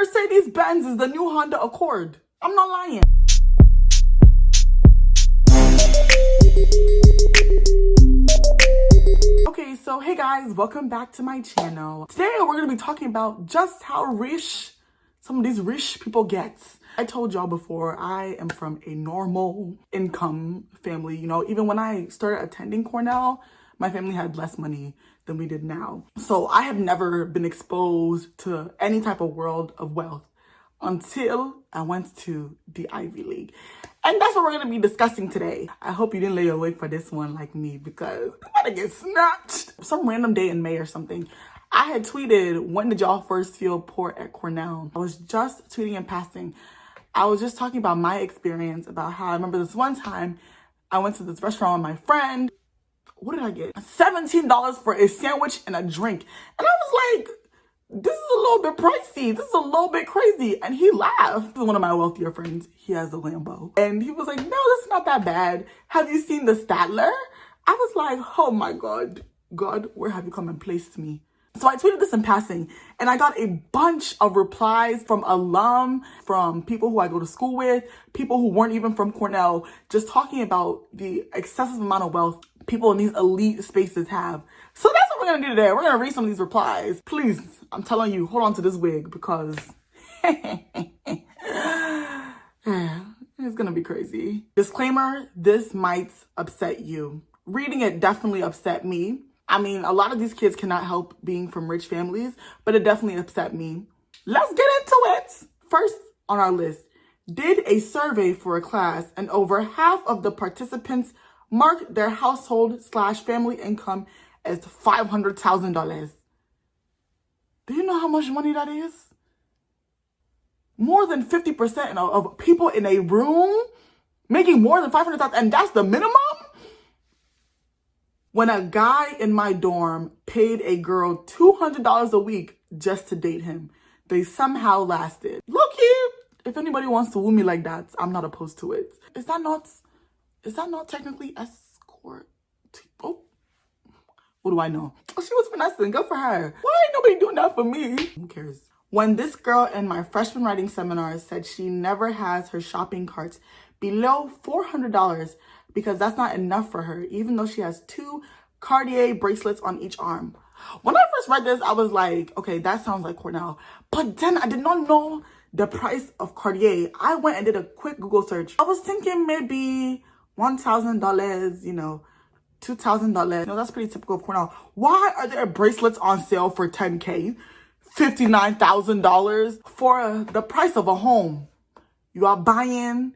Mercedes-Benz is the new Honda Accord. I'm not lying. Okay, so hey guys, welcome back to my channel. Today we're gonna be talking about just how rich some of these rich people get. I told y'all before, I am from a normal income family. You know, even when I started attending Cornell, my family had less money than we did now. So I have never been exposed to any type of world of wealth until I went to the Ivy League. And that's what we're gonna be discussing today. I hope you didn't lay awake for this one like me, because I'm gonna get snatched. Some random day in May or something, I had tweeted, when did y'all first feel poor at Cornell? I was just tweeting in passing. I was just talking about my experience, about how I remember this one time I went to this restaurant with my friend. What did I get? $17 for a sandwich and a drink. And I was like, this is a little bit pricey. This is a little bit crazy. And he laughed. This is one of my wealthier friends. He has a Lambo. And he was like, no, this is not that bad. Have you seen the Statler? I was like, oh my God, where have you come and placed me? So I tweeted this in passing, and I got a bunch of replies from alum, from people who I go to school with, people who weren't even from Cornell, just talking about the excessive amount of wealth people in these elite spaces have. So that's what we're gonna do today. We're gonna read some of these replies. Please, I'm telling you, hold on to this wig, because it's gonna be crazy. Disclaimer, this might upset you. Reading it definitely upset me. I mean, a lot of these kids cannot help being from rich families, but it definitely upset me. Let's get into it. First on our list, did a survey for a class, and over half of the participants marked their household/family income as $500,000. Do you know how much money that is? More than 50% of people in a room making more than $500,000, and that's the minimum? When a guy in my dorm paid a girl $200 a week just to date him, they somehow lasted. Look here, if anybody wants to woo me like that, I'm not opposed to it. Is that not technically escort? Oh, what do I know? Oh, she was finessing, good for her. Why ain't nobody doing that for me? Who cares? When this girl in my freshman writing seminar said she never has her shopping carts below $400 because that's not enough for her, even though she has 2 Cartier bracelets on each arm. When I first read this, I was like, okay, that sounds like Cornell. But then I did not know the price of Cartier. I went and did a quick Google search. I was thinking maybe $1,000, you know, $2,000. No, that's pretty typical of Cornell. Why are there bracelets on sale for $10K? $59,000 for the price of a home? You are buying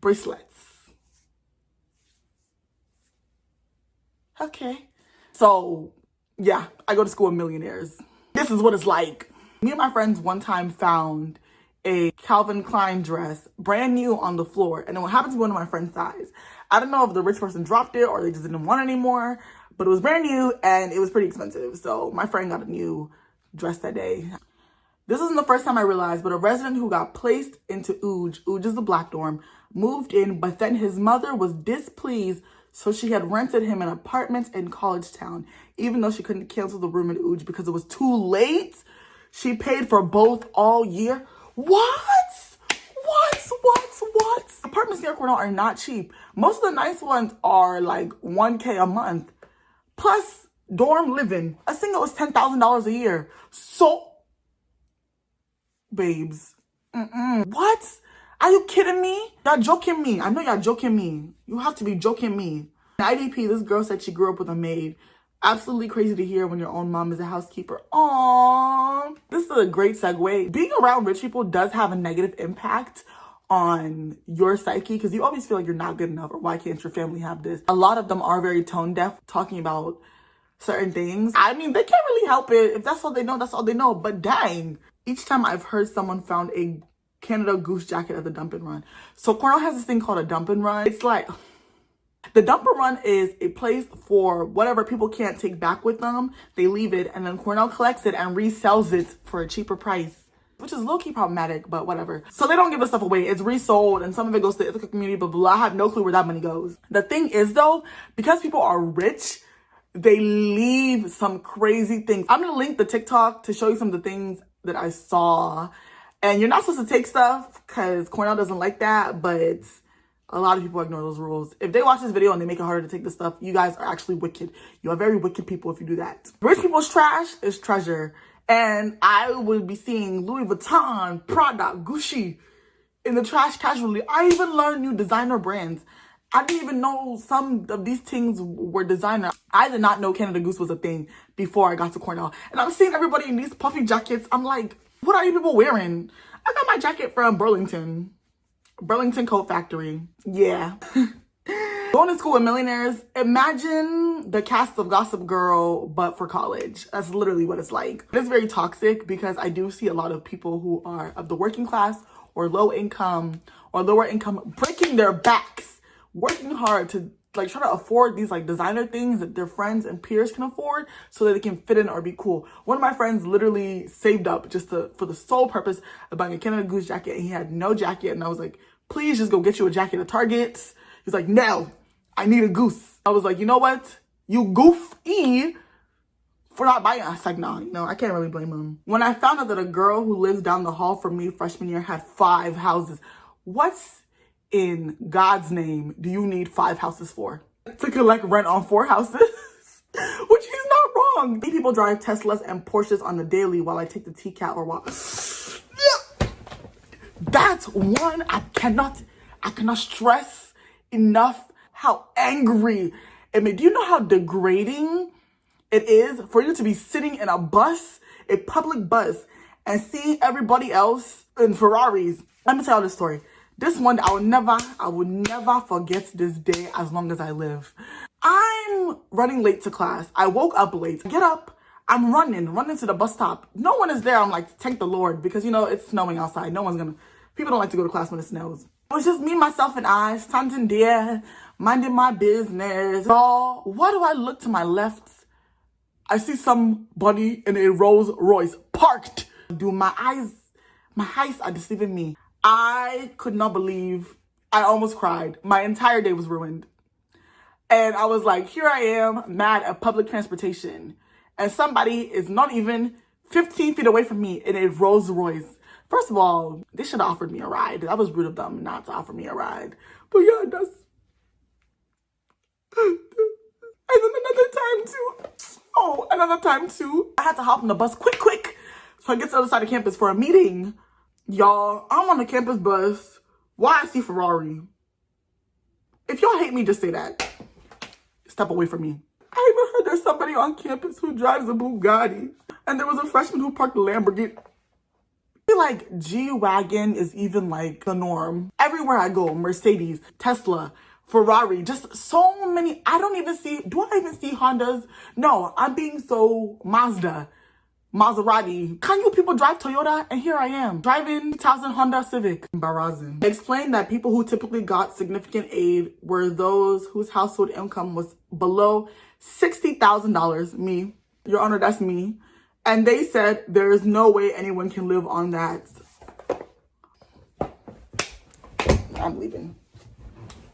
bracelets. Okay. So, yeah, I go to school with millionaires. This is what it's like. Me and my friends one time found a Calvin Klein dress, brand new, on the floor. And it happened to be one of my friend's size. I don't know if the rich person dropped it or they just didn't want it anymore, but it was brand new and it was pretty expensive. So my friend got a new dress that day. This isn't the first time I realized, but a resident who got placed into Uj is the black dorm, moved in, but then his mother was displeased, so she had rented him an apartment in College Town, even though she couldn't cancel the room in Uj because it was too late. She paid for both all year. What? Apartments near Cornell are not cheap. Most of the nice ones are like $1K a month, plus dorm living. A single is $10,000 a year. So, babes, what? Are you kidding me? Y'all joking me. I know y'all joking me. You have to be joking me. In IDP, this girl said she grew up with a maid. Absolutely crazy to hear when your own mom is a housekeeper. Aww. This is a great segue. Being around rich people does have a negative impact on your psyche, because you always feel like you're not good enough, or why can't your family have this? A lot of them are very tone deaf, talking about certain things. I mean, they can't really help it. If that's all they know, that's all they know. But dang, each time I've heard someone found a Canada Goose jacket at the dump and run. So Cornell has this thing called a dump and run. It's like, the dump and run is a place for whatever people can't take back with them. They leave it, and then Cornell collects it and resells it for a cheaper price, which is low-key problematic, but whatever. So they don't give the stuff away. It's resold, and some of it goes to the Ithaca community, blah, blah, blah. I have no clue where that money goes. The thing is, though, because people are rich, they leave some crazy things. I'm gonna link the TikTok to show you some of the things that I saw. And you're not supposed to take stuff because Cornell doesn't like that, but a lot of people ignore those rules. If they watch this video and they make it harder to take the stuff, you guys are actually wicked. You are very wicked people if you do that. Rich people's trash is treasure. And I would be seeing Louis Vuitton, Prada, Gucci in the trash casually. I even learned new designer brands. I didn't even know some of these things were designer. I did not know Canada Goose was a thing before I got to Cornell. And I'm seeing everybody in these puffy jackets. I'm like, what are you people wearing? I got my jacket from Burlington Coat Factory. Yeah. Going to school with millionaires. Imagine the cast of Gossip Girl, but for college. That's literally what it's like. It's very toxic because I do see a lot of people who are of the working class or low income or lower income breaking their backs, working hard to like try to afford these like designer things that their friends and peers can afford so that they can fit in or be cool. One of my friends literally saved up just for the sole purpose of buying a Canada Goose jacket, and he had no jacket. And I was like, please just go get you a jacket at Target. He's like, no, I need a goose. I was like, you know what? You goofy for not buying it. I was like, no, I can't really blame him. When I found out that a girl who lives down the hall from me freshman year had 5 houses, what's in God's name do you need 5 houses for? To collect rent on 4 houses? Which he's not wrong. People drive Teslas and Porsches on the daily while I take the TCAT or walk. That's one I cannot stress enough how angry it made. Do you know how degrading it is for you to be sitting in a bus, a public bus, and seeing everybody else in Ferraris? Let me tell you this story. This one, I would never forget this day as long as I live. I'm running late to class. I woke up late. Get up. I'm running to the bus stop. No one is there. I'm like, thank the Lord, because, it's snowing outside. People don't like to go to class when it snows. It was just me, myself, and I, standing there, minding my business. So, what do I look to my left? I see somebody in a Rolls Royce parked. My eyes are deceiving me. I could not believe. I almost cried. My entire day was ruined. And I was like, here I am, mad at public transportation. And somebody is not even 15 feet away from me in a Rolls Royce. First of all, they should have offered me a ride. That was rude of them not to offer me a ride. But yeah, that's... And then another time too, I had to hop on the bus quick. So I get to the other side of campus for a meeting. Y'all, I'm on the campus bus. Why I see Ferrari? If y'all hate me, just say that. Step away from me. I even heard there's somebody on campus who drives a Bugatti. And there was a freshman who parked a Lamborghini. I feel like G-Wagon is even like the norm. Everywhere I go, Mercedes, Tesla, Ferrari, just so many. Do I even see Hondas? No, I'm being so Maserati. Can you people drive Toyota? And here I am, driving 2000 Honda Civic. Embarrassing. Explained that people who typically got significant aid were those whose household income was below $60,000. Me. Your Honor, that's me. And they said there is no way anyone can live on that. I'm leaving.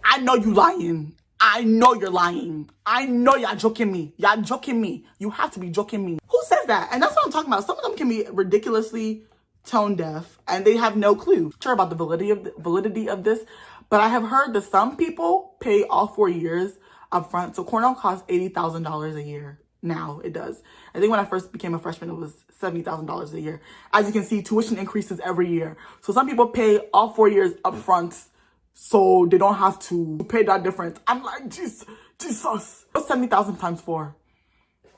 I know you lying. I know you're lying. I know y'all joking me. Y'all joking me. You have to be joking me. Who says that? And that's what I'm talking about. Some of them can be ridiculously tone deaf and they have no clue. Sure about the validity of this, but I have heard that some people pay all 4 years up front. So Cornell costs $80,000 a year. Now it does. I think when I first became a freshman, it was $70,000 a year. As you can see, tuition increases every year. So some people pay all 4 years up front so they don't have to pay that difference. I'm like, Jesus. What's 70,000 times 4?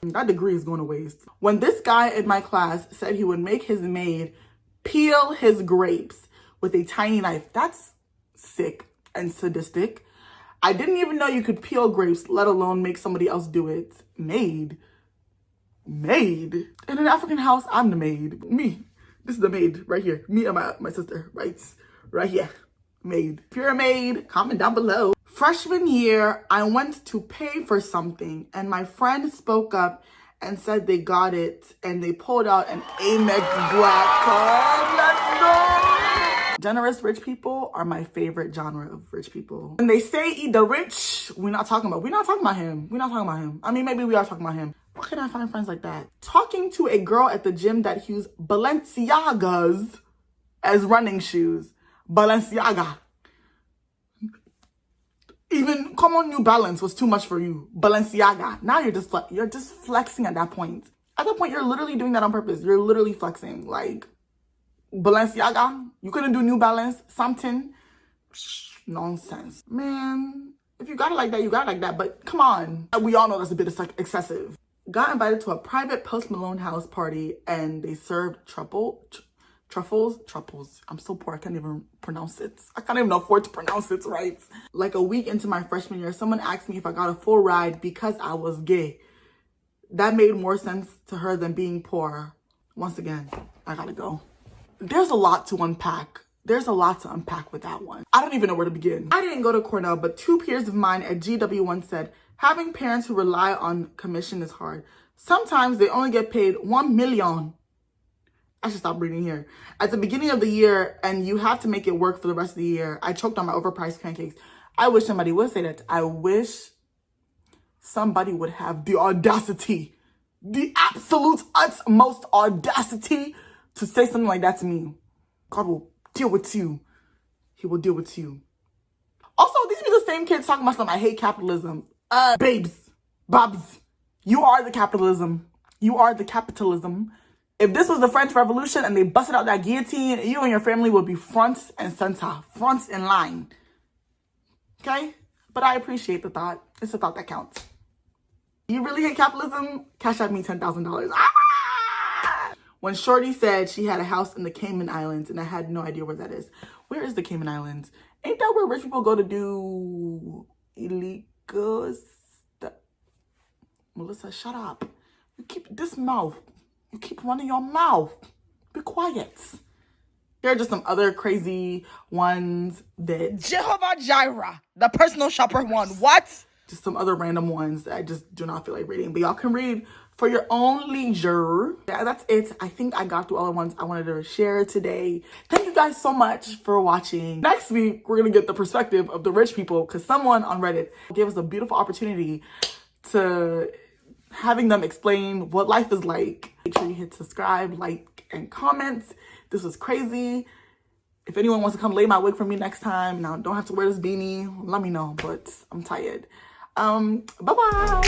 That degree is going to waste. When this guy in my class said he would make his maid peel his grapes with a tiny knife, that's sick and sadistic. I didn't even know you could peel grapes, let alone make somebody else do it. Maid. In an African house, I'm the maid. Me. This is the maid right here. Me and my sister, right here. Maid. If you're a maid, comment down below. Freshman year, I went to pay for something and my friend spoke up and said they got it and they pulled out an Amex black card. Let's go! Generous rich people are my favorite genre of rich people. When they say eat the rich, we're not talking about him. I mean, maybe we are talking about him. Where can I find friends like that? Talking to a girl at the gym that used Balenciagas as running shoes. Balenciaga. Even common New Balance was too much for you. Balenciaga. Now you're just flexing at that point. At that point, you're literally doing that on purpose. You're literally flexing. Like, Balenciaga, you couldn't do New Balance, something. Nonsense. Man, if you got it like that, you got it like that. But come on. We all know that's a bit excessive. Got invited to a private Post Malone house party and they served truffles. I'm so poor, I can't even pronounce it. I can't even afford to pronounce it right. Like a week into my freshman year, someone asked me if I got a full ride because I was gay. That made more sense to her than being poor. Once again, I gotta go. There's a lot to unpack. There's a lot to unpack with that one. I don't even know where to begin. I didn't go to Cornell, but 2 peers of mine at GW once said, having parents who rely on commission is hard. Sometimes they only get paid 1 million. I should stop reading here. At the beginning of the year, and you have to make it work for the rest of the year. I choked on my overpriced pancakes. I wish somebody would say that. I wish somebody would have the audacity, the absolute utmost audacity to say something like that to me. God will deal with you. He will deal with you. Also, these be the same kids talking about something. I hate capitalism. Babs, you are the capitalism. You are the capitalism. If this was the French Revolution and they busted out that guillotine, you and your family would be front and center, front in line. Okay? But I appreciate the thought. It's a thought that counts. You really hate capitalism? Cash out me $10,000. Ah! When Shorty said she had a house in the Cayman Islands, and I had no idea where that is. Where is the Cayman Islands? Ain't that where rich people go to do illegal stuff? Melissa, shut up. You keep this mouth. You keep running your mouth. Be quiet. Here are just some other crazy ones that... Jehovah Jireh, the personal shopper one. What? Just some other random ones that I just do not feel like reading. But y'all can read for your own leisure. Yeah, that's it. I think I got through all the ones I wanted to share today. Thank you guys so much for watching. Next week, we're going to get the perspective of the rich people because someone on Reddit gave us a beautiful opportunity to having them explain what life is like. Make sure you hit subscribe, like, and comment. This was crazy. If anyone wants to come lay my wig for me next time, now don't have to wear this beanie, let me know, but I'm tired. Bye-bye.